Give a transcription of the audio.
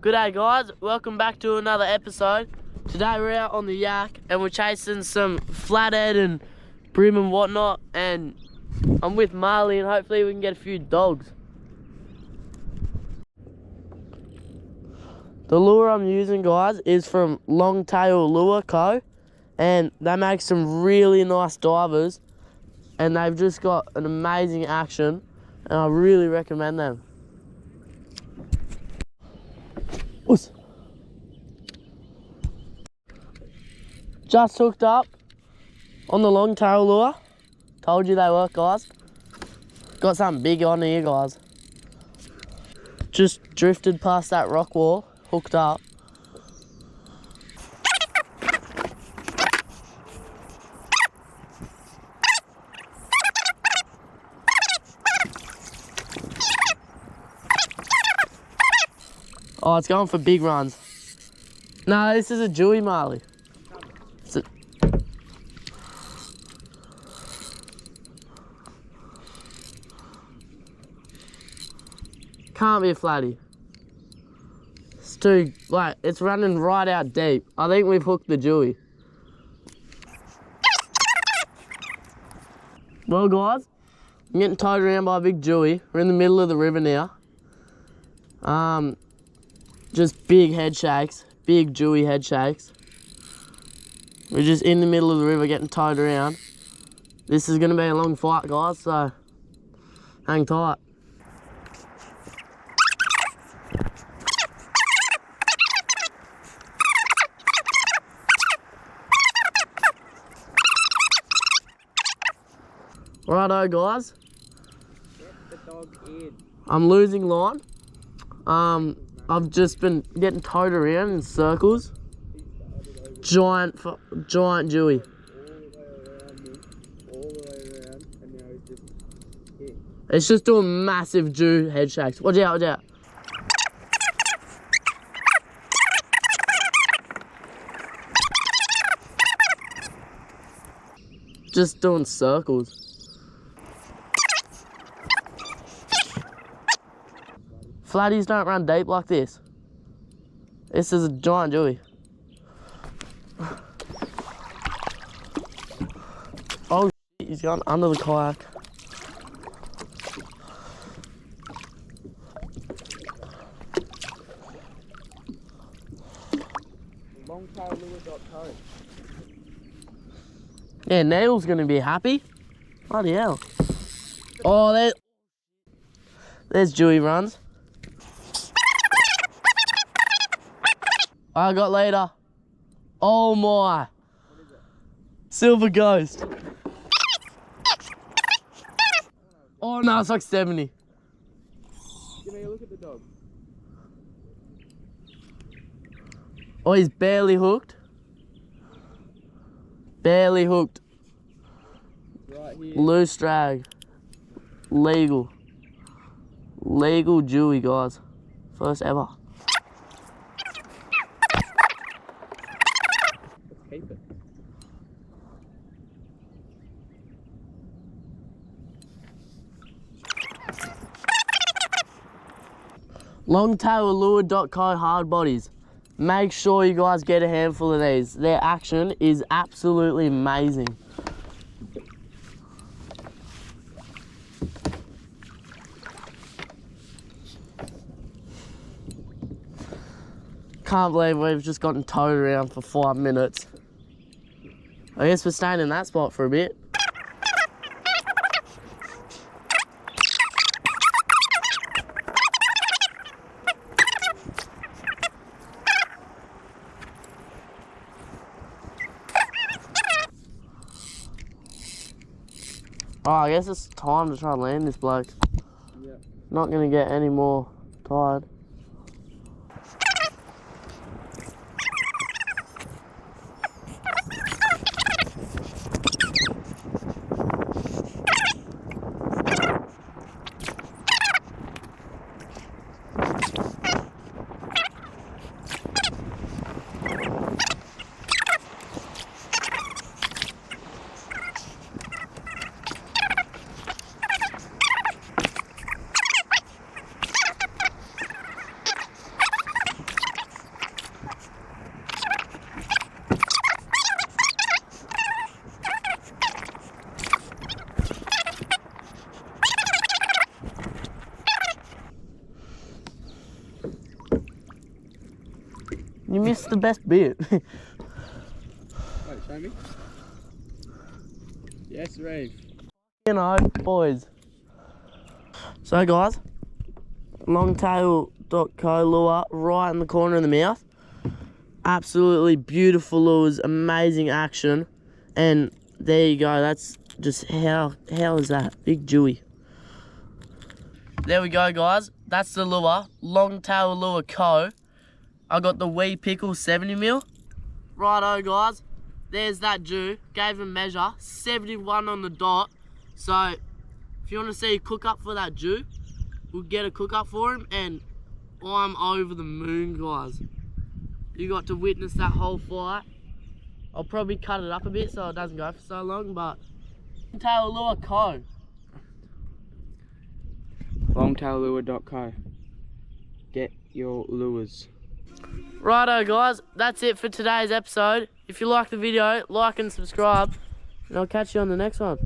G'day guys, welcome back to another episode. Today we're out on the yak and we're chasing some flathead and brim and whatnot, and I'm with Marley and hopefully we can get a few dogs. The lure I'm using, guys, is from Longtail Lure Co. And they make some really nice divers and they've just got an amazing action and I really recommend them. Oops. Just hooked up on the Longtail lure. Told you they work, guys. Got something big on here, guys. Just drifted past that rock wall, hooked up. Oh, it's going for big runs. No, this is a Jewy Marley. Can't be a flatty. It's too, like, it's running right out deep. I think we've hooked the Jewy. Well, guys, I'm getting towed around by a big Jewy. We're in the middle of the river now. Just big head shakes, big Jewy head shakes. We're just in the middle of the river getting towed around. This is gonna be a long fight, guys, so hang tight. Righto, guys. Get the dog in. I'm losing line. I've just been getting towed around in circles. Giant Jewy. All the way around, and now he's just hit. It's just doing massive Jew head shakes. Watch out, watch out. Just doing circles. Flatties don't run deep like this. This is a giant Jewy. Oh shit, he's gone under the kayak. Longtaillure.co. Yeah, Neil's gonna be happy. Bloody hell. Oh, there's Jewy runs. I got later. Oh my. Silver Ghost. Oh no, it's like 70. Give me a look at the dog. Oh, he's barely hooked. Barely hooked. Right here. Loose drag. Legal. Legal Jewy, guys. First ever. Let's keep it. Longtaillure.co hard bodies. Make sure you guys get a handful of these. Their action is absolutely amazing. Can't believe we've just gotten towed around for 5 minutes. I guess we're staying in that spot for a bit. Oh, I guess it's time to try and land this bloke. Yeah. Not gonna get any more tired. You missed the best bit. Wait, show me. Yes, Reeve. You know, boys. So guys, Longtail.co lure right in the corner of the mouth. Absolutely beautiful lures, amazing action. And there you go, that's just how is that? Big Dewey. There we go guys, that's the lure, Longtail Lure Co. I got the wee pickle 70mm. Righto guys, there's that Jew, gave him measure, 71 on the dot. So if you want to see a cook up for that Jew, we'll get a cook up for him, and I'm over the moon guys. You got to witness that whole fight. I'll probably cut it up a bit so it doesn't go for so long, but Longtail Lure Co. Longtaillure.co. Get your lures. Righto guys, that's it for today's episode. If you like the video, like and subscribe, and I'll catch you on the next one.